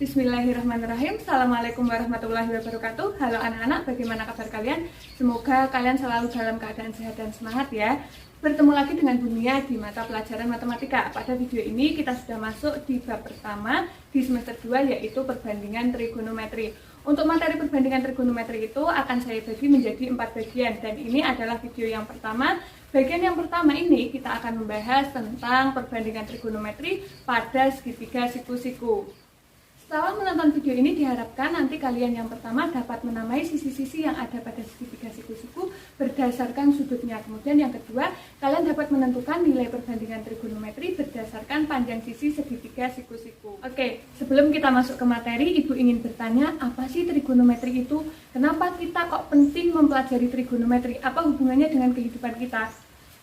Bismillahirrahmanirrahim. Assalamualaikum warahmatullahi wabarakatuh. Halo anak-anak, bagaimana kabar kalian? Semoga kalian selalu dalam keadaan sehat dan semangat ya. Bertemu lagi dengan Bunia di mata pelajaran matematika. Pada video ini kita sudah masuk di bab pertama di semester 2, yaitu perbandingan trigonometri. Untuk materi perbandingan trigonometri itu akan saya bagi menjadi 4 bagian, dan ini adalah video yang pertama. Bagian yang pertama ini kita akan membahas tentang perbandingan trigonometri pada segitiga siku-siku. Setelah menonton video ini, diharapkan nanti kalian yang pertama dapat menamai sisi-sisi yang ada pada segitiga siku-siku berdasarkan sudutnya. Kemudian yang kedua, kalian dapat menentukan nilai perbandingan trigonometri berdasarkan panjang sisi segitiga siku-siku. Oke, sebelum kita masuk ke materi, Ibu ingin bertanya, apa sih trigonometri itu? Kenapa kita kok penting mempelajari trigonometri? Apa hubungannya dengan kehidupan kita?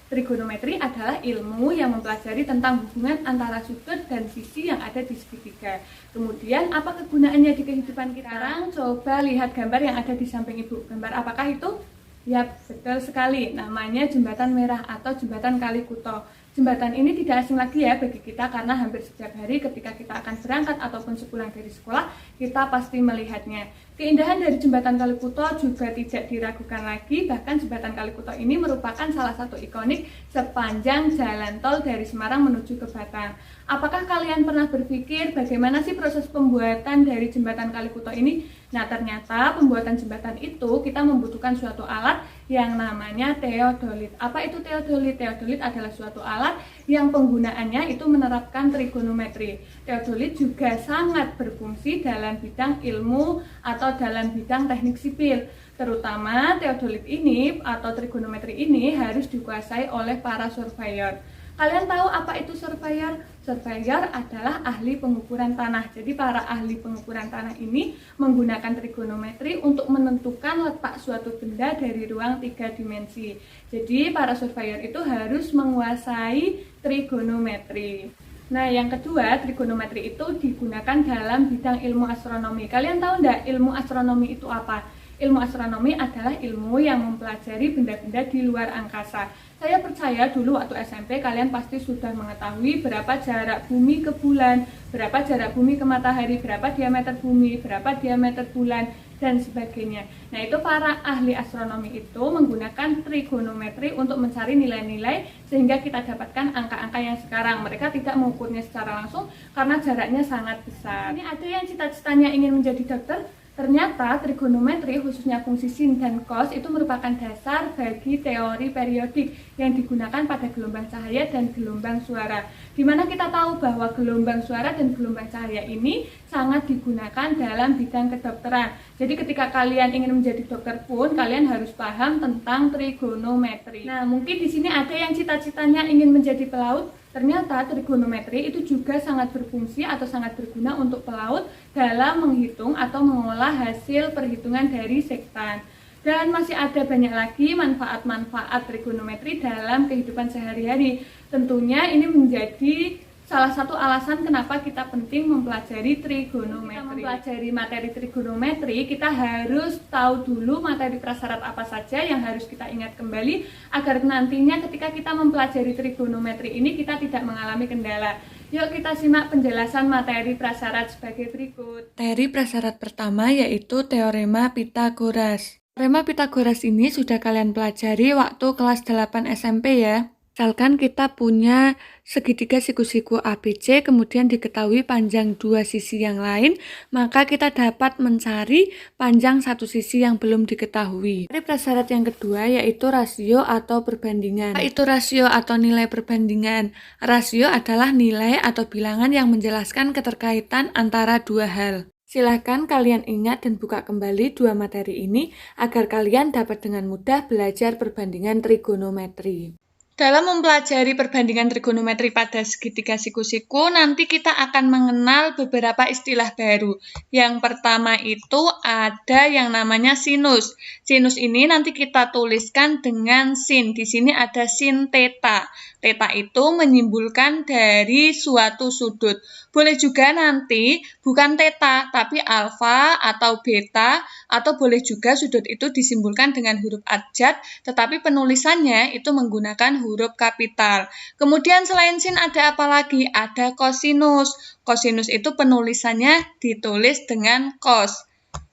Trigonometri adalah ilmu yang mempelajari tentang hubungan antara sudut dan sisi yang ada di segitiga. Kemudian, apa kegunaannya di kehidupan kita? Sekarang coba lihat gambar yang ada di samping Ibu. Gambar apakah itu? Ya, betul sekali. Namanya jembatan merah atau jembatan Kali Kuto. Jembatan ini tidak asing lagi ya bagi kita, karena hampir setiap hari ketika kita akan berangkat ataupun sepulang dari sekolah, kita pasti melihatnya. Keindahan dari jembatan Kali Kuto juga tidak diragukan lagi, bahkan jembatan Kali Kuto ini merupakan salah satu ikonik sepanjang jalan tol dari Semarang menuju ke Batang. Apakah kalian pernah berpikir bagaimana sih proses pembuatan dari jembatan Kali Kuto ini? Nah, ternyata pembuatan jembatan itu kita membutuhkan suatu alat yang namanya teodolit. Apa itu teodolit? Teodolit adalah suatu alat yang penggunaannya itu menerapkan trigonometri. Teodolit juga sangat berfungsi dalam bidang ilmu atau dalam bidang teknik sipil. Terutama teodolit ini atau trigonometri ini harus dikuasai oleh para surveyor. Kalian tahu apa itu surveyor? Surveyor adalah ahli pengukuran tanah. Jadi para ahli pengukuran tanah ini menggunakan trigonometri untuk menentukan letak suatu benda dari ruang 3 dimensi. Jadi para surveyor itu harus menguasai trigonometri. Nah, yang kedua, trigonometri itu digunakan dalam bidang ilmu astronomi. Kalian tahu enggak ilmu astronomi itu apa? Ilmu astronomi adalah ilmu yang mempelajari benda-benda di luar angkasa. Saya percaya dulu waktu SMP kalian pasti sudah mengetahui berapa jarak bumi ke bulan, berapa jarak bumi ke matahari, berapa diameter bumi, berapa diameter bulan, dan sebagainya. Nah, itu para ahli astronomi itu menggunakan trigonometri untuk mencari nilai-nilai sehingga kita dapatkan angka-angka yang sekarang. Mereka tidak mengukurnya secara langsung karena jaraknya sangat besar. Ini ada yang cita-citanya ingin menjadi dokter. Ternyata trigonometri khususnya fungsi sin dan cos itu merupakan dasar bagi teori periodik yang digunakan pada gelombang cahaya dan gelombang suara. Dimana kita tahu bahwa gelombang suara dan gelombang cahaya ini sangat digunakan dalam bidang kedokteran. Jadi ketika kalian ingin menjadi dokter pun kalian harus paham tentang trigonometri. Nah, mungkin di sini ada yang cita-citanya ingin menjadi pelaut. Ternyata trigonometri itu juga sangat berfungsi atau sangat berguna untuk pelaut dalam menghitung atau mengolah hasil perhitungan dari sektan. Dan masih ada banyak lagi manfaat-manfaat trigonometri dalam kehidupan sehari-hari. Tentunya ini menjadi salah satu alasan kenapa kita penting mempelajari trigonometri. Kita mempelajari materi trigonometri, kita harus tahu dulu materi prasyarat apa saja yang harus kita ingat kembali agar nantinya ketika kita mempelajari trigonometri ini kita tidak mengalami kendala. Yuk kita simak penjelasan materi prasyarat sebagai berikut. Materi prasyarat pertama yaitu teorema Pitagoras. Teorema Pitagoras ini sudah kalian pelajari waktu kelas 8 SMP ya. Misalkan kita punya segitiga siku-siku ABC, kemudian diketahui panjang dua sisi yang lain, maka kita dapat mencari panjang satu sisi yang belum diketahui. Prasyarat yang kedua yaitu rasio atau perbandingan. Apa itu rasio atau nilai perbandingan? Rasio adalah nilai atau bilangan yang menjelaskan keterkaitan antara dua hal. Silahkan kalian ingat dan buka kembali dua materi ini agar kalian dapat dengan mudah belajar perbandingan trigonometri. Dalam mempelajari perbandingan trigonometri pada segitiga siku-siku, nanti kita akan mengenal beberapa istilah baru. Yang pertama itu ada yang namanya sinus. Sinus ini nanti kita tuliskan dengan sin. Di sini ada sin theta. Theta itu menyimpulkan dari suatu sudut. Boleh juga nanti bukan theta, tapi alfa atau beta, atau boleh juga sudut itu disimpulkan dengan huruf abjad, tetapi penulisannya itu menggunakan huruf kapital. Kemudian selain sin ada apa lagi? Ada kosinus. Kosinus itu penulisannya ditulis dengan kos.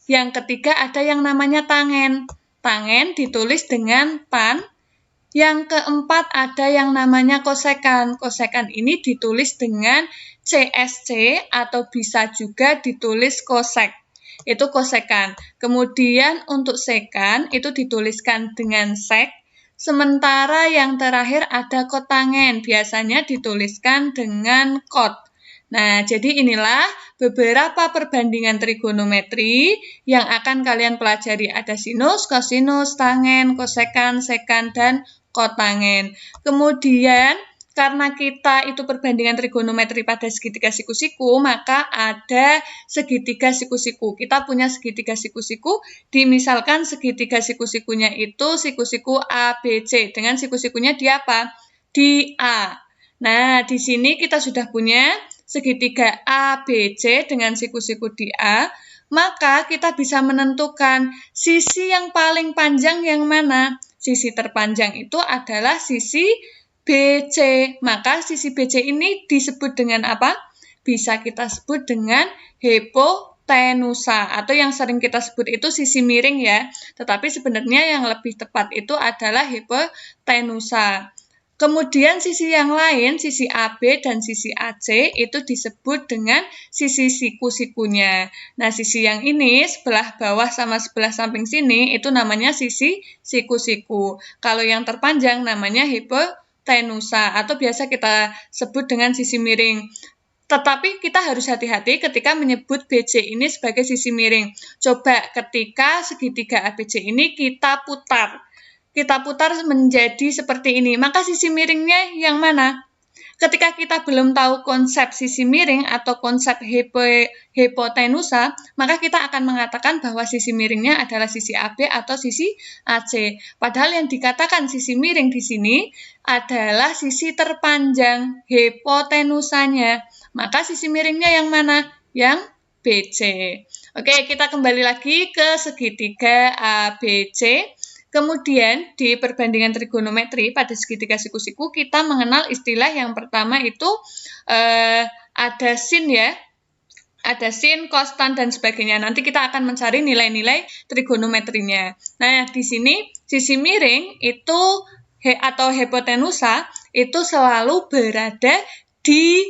Yang ketiga ada yang namanya tangen. Tangen ditulis dengan tan. Yang keempat ada yang namanya kosekan. Kosekan ini ditulis dengan CSC atau bisa juga ditulis kosek. Itu kosekan. Kemudian untuk sekan itu dituliskan dengan sek. Sementara yang terakhir ada kotangen. Biasanya dituliskan dengan kot. Nah, jadi inilah beberapa perbandingan trigonometri yang akan kalian pelajari. Ada sinus, kosinus, tangen, kosekan, sekan, dan kotangen. Kemudian karena kita itu perbandingan trigonometri pada segitiga siku-siku, maka ada segitiga siku-siku. Kita punya segitiga siku-siku, dimisalkan segitiga siku-sikunya itu siku-siku ABC. Dengan siku-sikunya di apa? Di A. Nah, di sini kita sudah punya segitiga ABC dengan siku-siku di A, maka kita bisa menentukan sisi yang paling panjang yang mana. Sisi terpanjang itu adalah sisi BC. Maka sisi BC ini disebut dengan apa? Bisa kita sebut dengan hipotenusa atau yang sering kita sebut itu sisi miring ya. Tetapi sebenarnya yang lebih tepat itu adalah hipotenusa. Kemudian sisi yang lain, sisi AB dan sisi AC itu disebut dengan sisi siku-sikunya. Nah, sisi yang ini sebelah bawah sama sebelah samping sini itu namanya sisi siku-siku. Kalau yang terpanjang namanya hipotenusa atau biasa kita sebut dengan sisi miring. Tetapi kita harus hati-hati ketika menyebut BC ini sebagai sisi miring. Coba ketika segitiga ABC ini kita putar menjadi seperti ini. Maka sisi miringnya yang mana? Ketika kita belum tahu konsep sisi miring atau konsep hipotenusa, maka kita akan mengatakan bahwa sisi miringnya adalah sisi AB atau sisi AC. Padahal yang dikatakan sisi miring di sini adalah sisi terpanjang hipotenusanya. Maka sisi miringnya yang mana? Yang BC. Oke, kita kembali lagi ke segitiga ABC. Kemudian di perbandingan trigonometri pada segitiga siku-siku kita mengenal istilah yang pertama itu ada sin ya. Ada sin, cos, tan, dan sebagainya. Nanti kita akan mencari nilai-nilai trigonometrinya. Nah, di sini sisi miring itu atau hipotenusa itu selalu berada di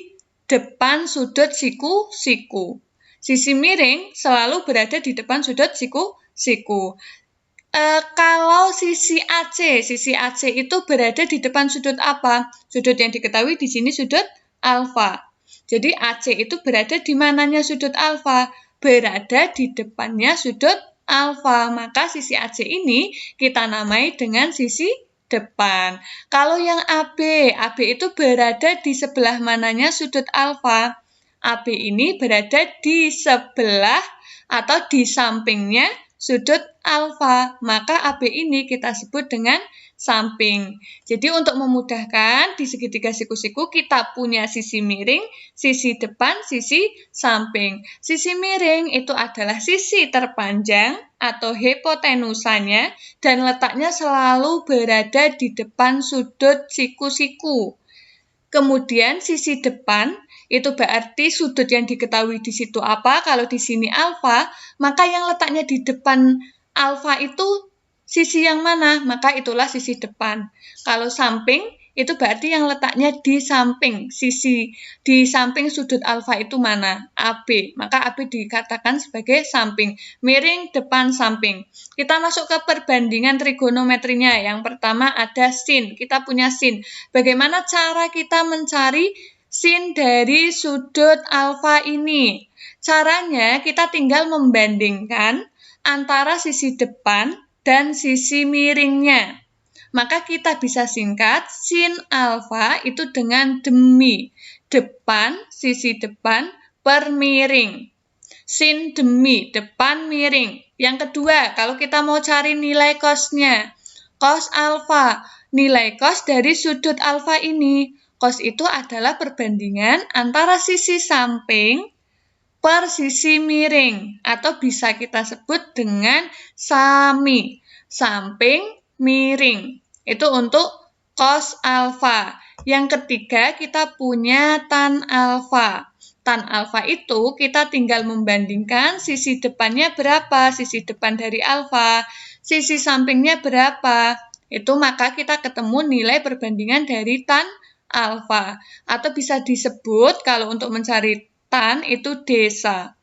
depan sudut siku-siku. Sisi miring selalu berada di depan sudut siku-siku. Kalau sisi AC itu berada di depan sudut apa? Sudut yang diketahui di sini sudut alfa. Jadi AC itu berada di mananya sudut alfa? Berada di depannya sudut alfa. Maka sisi AC ini kita namai dengan sisi depan. Kalau yang AB itu berada di sebelah mananya sudut alfa? AB ini berada di sebelah atau di sampingnya sudut alfa, maka AB ini kita sebut dengan samping. Jadi untuk memudahkan di segitiga siku-siku kita punya sisi miring, sisi depan, sisi samping. Sisi miring itu adalah sisi terpanjang atau hipotenusanya dan letaknya selalu berada di depan sudut siku-siku. Kemudian sisi depan itu berarti sudut yang diketahui di situ apa? Kalau di sini alfa, maka yang letaknya di depan alfa itu sisi yang mana? Maka itulah sisi depan. Kalau samping, itu berarti yang letaknya di samping. Sisi di samping sudut alfa itu mana? AB. Maka AB dikatakan sebagai samping. Miring, depan, samping. Kita masuk ke perbandingan trigonometrinya. Yang pertama ada sin. Kita punya sin. Bagaimana cara kita mencari sin dari sudut alfa ini? Caranya kita tinggal membandingkan antara sisi depan dan sisi miringnya. Maka kita bisa singkat sin alfa itu dengan demi. Depan, sisi depan, per miring. Sin demi, depan miring. Yang kedua, kalau kita mau cari nilai cosnya. Cos alfa, nilai cos dari sudut alfa ini. Cos itu adalah perbandingan antara sisi samping per sisi miring. Atau bisa kita sebut dengan sami. Samping, miring. Itu untuk cos alfa. Yang ketiga, kita punya tan alfa. Tan alfa itu kita tinggal membandingkan sisi depannya berapa, sisi depan dari alfa, sisi sampingnya berapa. Itu maka kita ketemu nilai perbandingan dari tan alfa. Atau bisa disebut kalau untuk mencari tan itu desa.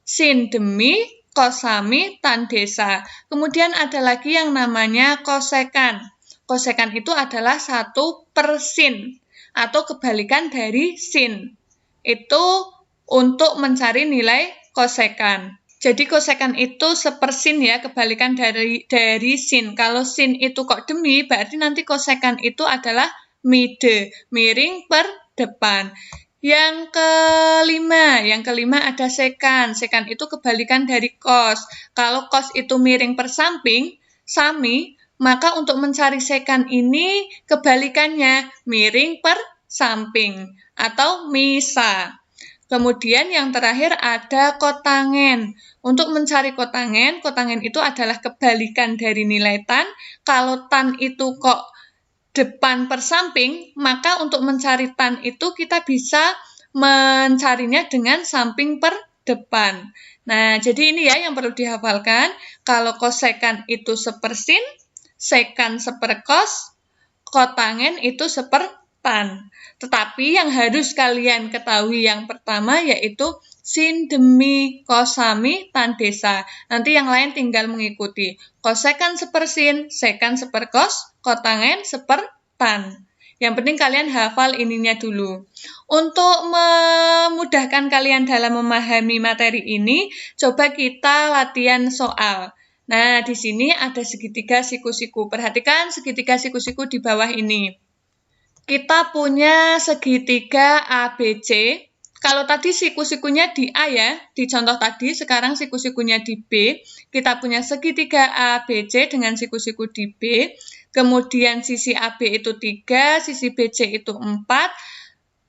Sin demi, cos sami, tan desa. Kemudian ada lagi yang namanya kosekan. Kosekan itu adalah 1 per sin atau kebalikan dari sin. Itu untuk mencari nilai kosekan. Jadi kosekan itu sepersin ya, kebalikan dari sin. Kalau sin itu kok demi, berarti nanti kosekan itu adalah mide, miring per depan. Yang kelima ada sekan. Sekan itu kebalikan dari cos. Kalau cos itu miring per samping, sami, maka untuk mencari sekan ini kebalikannya miring per samping atau misa. Kemudian yang terakhir ada kotangen. Untuk mencari kotangen itu adalah kebalikan dari nilai tan. Kalau tan itu kok depan per samping, maka untuk mencari tan itu kita bisa mencarinya dengan samping per depan. Nah, jadi ini ya yang perlu dihafalkan. Kalau kosekan itu sepersin, sekan seperkos, kotangen itu sepertan. Tetapi yang harus kalian ketahui yang pertama yaitu sin demi, cos sami, tan desa. Nanti yang lain tinggal mengikuti. Kosekan sepersin, sekan seperkos, kotangen sepertan. Yang penting kalian hafal ininya dulu. Untuk memudahkan kalian dalam memahami materi ini, coba kita latihan soal. Nah, di sini ada segitiga siku-siku. Perhatikan segitiga siku-siku di bawah ini. Kita punya segitiga ABC. Kalau tadi siku-sikunya di A ya, di contoh tadi, sekarang siku-sikunya di B. Kita punya segitiga ABC dengan siku-siku di B. Kemudian sisi AB itu 3, sisi BC itu 4.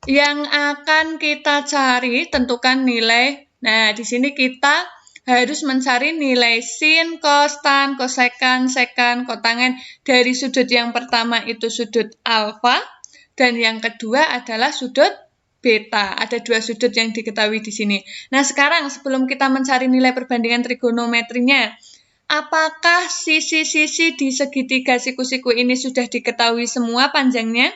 Yang akan kita cari, tentukan nilai. Nah, di sini kita harus mencari nilai sin, cos, tan, kosekan, sekan, kotangen dari sudut yang pertama itu sudut alfa dan yang kedua adalah sudut beta. Ada 2 sudut yang diketahui di sini. Nah, sekarang sebelum kita mencari nilai perbandingan trigonometrinya, apakah sisi-sisi di segitiga siku-siku ini sudah diketahui semua panjangnya?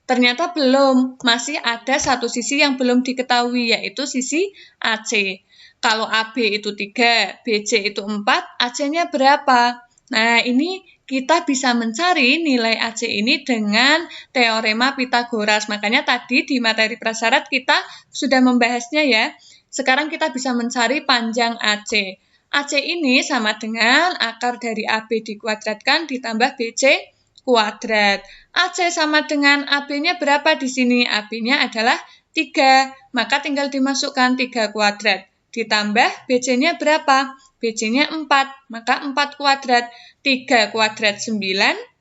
Ternyata belum. Masih ada satu sisi yang belum diketahui, yaitu sisi AC. Kalau AB itu 3, BC itu 4, AC-nya berapa? Nah, ini kita bisa mencari nilai AC ini dengan teorema Pitagoras. Makanya tadi di materi prasyarat kita sudah membahasnya ya. Sekarang kita bisa mencari panjang AC. AC ini sama dengan akar dari AB dikuadratkan ditambah BC kuadrat. AC sama dengan AB-nya berapa di sini? AB-nya adalah 3, maka tinggal dimasukkan 3 kuadrat. Ditambah BC-nya berapa? BC-nya 4, maka 4 kuadrat. 3 kuadrat 9,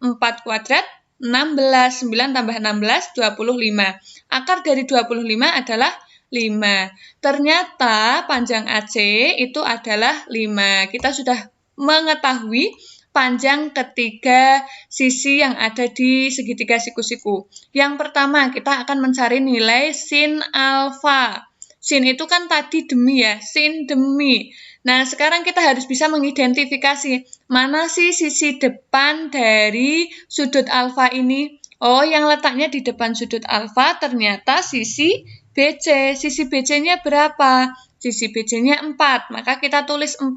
4 kuadrat 16. 9 tambah 16, 25. Akar dari 25 adalah 5. Ternyata panjang AC itu adalah 5. Kita sudah mengetahui panjang ketiga sisi yang ada di segitiga siku-siku. Yang pertama, kita akan mencari nilai sin alfa. Sin itu kan tadi demi ya, sin demi. Nah, sekarang kita harus bisa mengidentifikasi mana sih sisi depan dari sudut alfa ini. Oh, yang letaknya di depan sudut alfa ternyata sisi BC. Sisi BC-nya berapa? Sisi BC-nya 4, maka kita tulis 4.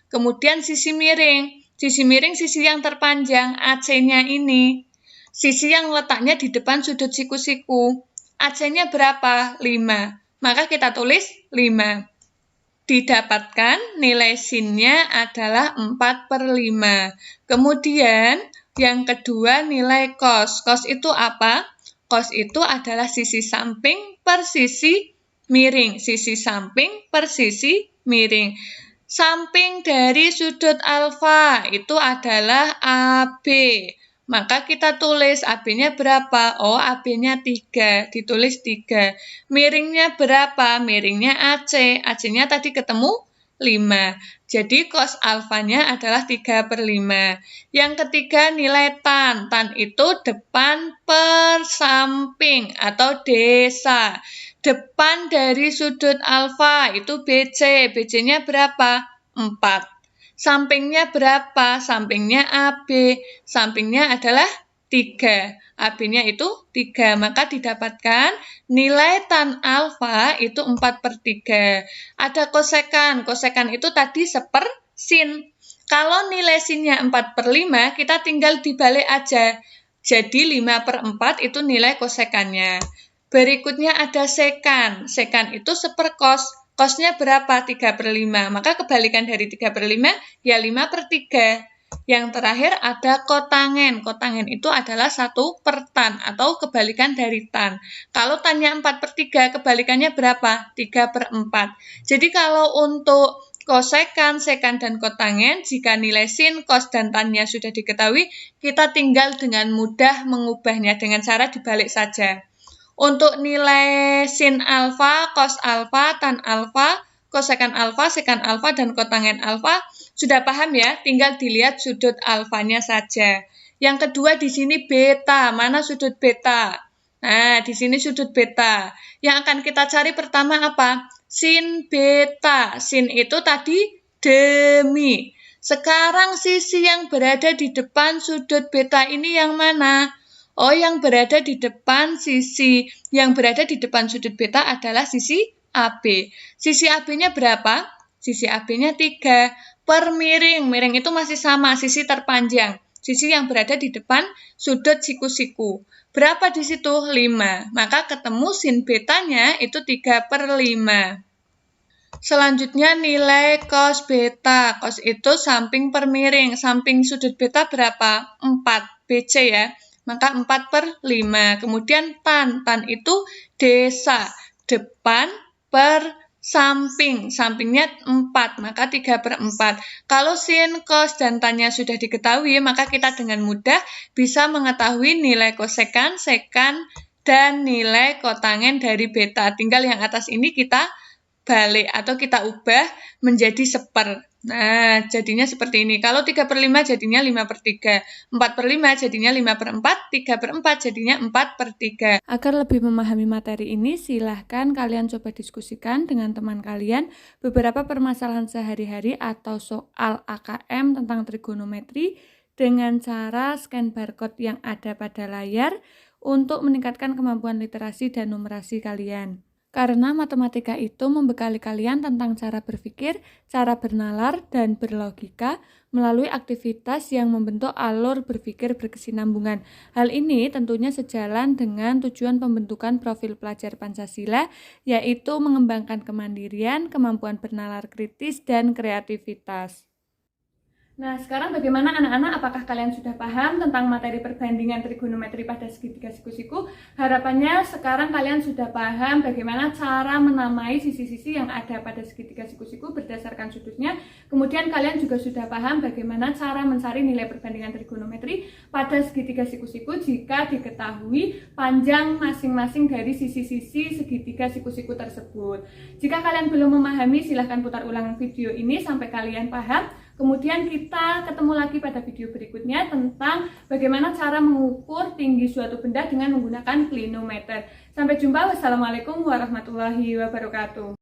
Kemudian sisi miring. Sisi miring sisi yang terpanjang, AC-nya ini. Sisi yang letaknya di depan sudut siku-siku. AC-nya berapa? 5. Maka kita tulis 5. Didapatkan nilai sin-nya adalah 4/5. Kemudian yang kedua nilai cos. Cos itu apa? Cos itu adalah sisi samping per sisi miring. Sisi samping per sisi miring. Samping dari sudut alfa itu adalah AB. Maka kita tulis AB-nya berapa? Oh, AB-nya 3. Ditulis 3. Miringnya berapa? Miringnya AC. AC-nya tadi ketemu 5. Jadi cos alfanya adalah 3/5. Yang ketiga nilai tan. Tan itu depan per samping atau desa. Depan dari sudut alfa itu BC. BC-nya berapa? 4. Sampingnya berapa? Sampingnya AB. Sampingnya adalah 3. AB-nya itu 3. Maka didapatkan nilai tan alfa itu 4/3. Ada kosekan. Kosekan itu tadi sin. Kalau nilai sinnya 4/5, kita tinggal dibalik aja. Jadi 5/4 itu nilai kosekannya. Berikutnya ada sekan. Sekan itu seperkos. Kosnya berapa? 3/5. Maka kebalikan dari 3/5 ya 5/3. Yang terakhir ada kotangen. Kotangen itu adalah 1/tan atau kebalikan dari tan. Kalau tannya 4/3, kebalikannya berapa? 3/4. Jadi kalau untuk kosekan, sekan, dan kotangen, jika nilai sin, kos, dan tannya sudah diketahui, kita tinggal dengan mudah mengubahnya dengan cara dibalik saja. Untuk nilai sin alfa, kos alfa, tan alfa, kosekan alfa, sekan alfa, dan kotangen alfa, sudah paham ya? Tinggal dilihat sudut alfanya saja. Yang kedua di sini beta. Mana sudut beta? Nah, di sini sudut beta. Yang akan kita cari pertama apa? Sin beta. Sin itu tadi demi. Sekarang sisi yang berada di depan sudut beta ini yang mana? Oh, yang berada di depan sudut beta adalah sisi AB. Sisi AB-nya berapa? Sisi AB-nya 3. Per miring. Miring itu masih sama, sisi terpanjang. Sisi yang berada di depan sudut siku-siku. Berapa di situ? 5. Maka ketemu sin betanya itu 3/5. Selanjutnya nilai cos beta. Cos itu samping per miring. Samping sudut beta berapa? 4. BC ya. Maka 4/5. Kemudian tan. Tan itu desa. Depan per samping. Sampingnya 4. Maka 3/4. Kalau sin, cos, dan tannya sudah diketahui, maka kita dengan mudah bisa mengetahui nilai kosekan, sekan, dan nilai kotangen dari beta. Tinggal yang atas ini kita balik atau kita ubah menjadi seper. Nah, jadinya seperti ini. Kalau 3/5 jadinya 5/3. 4/5 jadinya 5/4. 3/4 jadinya 4/3. Agar lebih memahami materi ini, silahkan kalian coba diskusikan dengan teman kalian beberapa permasalahan sehari-hari atau soal AKM tentang trigonometri dengan cara scan barcode yang ada pada layar untuk meningkatkan kemampuan literasi dan numerasi kalian. Karena matematika itu membekali kalian tentang cara berpikir, cara bernalar, dan berlogika melalui aktivitas yang membentuk alur berpikir berkesinambungan. Hal ini tentunya sejalan dengan tujuan pembentukan profil pelajar Pancasila, yaitu mengembangkan kemandirian, kemampuan bernalar kritis, dan kreativitas. Nah, sekarang bagaimana anak-anak? Apakah kalian sudah paham tentang materi perbandingan trigonometri pada segitiga siku-siku? Harapannya sekarang kalian sudah paham bagaimana cara menamai sisi-sisi yang ada pada segitiga siku-siku berdasarkan sudutnya. Kemudian kalian juga sudah paham bagaimana cara mencari nilai perbandingan trigonometri pada segitiga siku-siku jika diketahui panjang masing-masing dari sisi-sisi segitiga siku-siku tersebut. Jika kalian belum memahami, silahkan putar ulang video ini sampai kalian paham. Kemudian kita ketemu lagi pada video berikutnya tentang bagaimana cara mengukur tinggi suatu benda dengan menggunakan klinometer. Sampai jumpa. Wassalamualaikum warahmatullahi wabarakatuh.